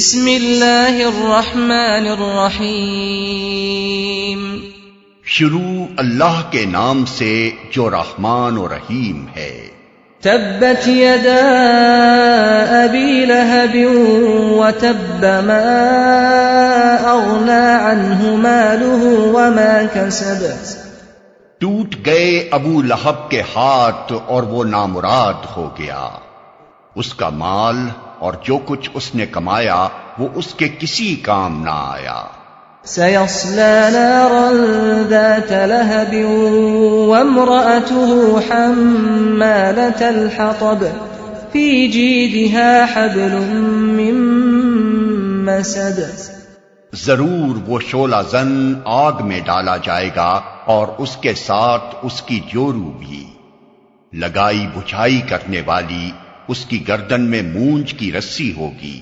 بسم اللہ الرحمن الرحیم شروع اللہ کے نام سے جو رحمان و رحیم ہے۔ تبت یدا ابی لہب وتب ما اغنى عنہ مالہ وما کسب۔ ٹوٹ گئے ابو لہب کے ہاتھ اور وہ نامراد ہو گیا، اس کا مال اور جو کچھ اس نے کمایا وہ اس کے کسی کام نہ آیا۔ سيصلى نارا ذات لهب وامرأته حمالة الحطب في جيدها حبل من مسد۔ ضرور وہ شعلہ زن آگ میں ڈالا جائے گا اور اس کے ساتھ اس کی جورو بھی، لگائی بجھائی کرنے والی اس کی گردن میں مونج کی رسی ہوگی۔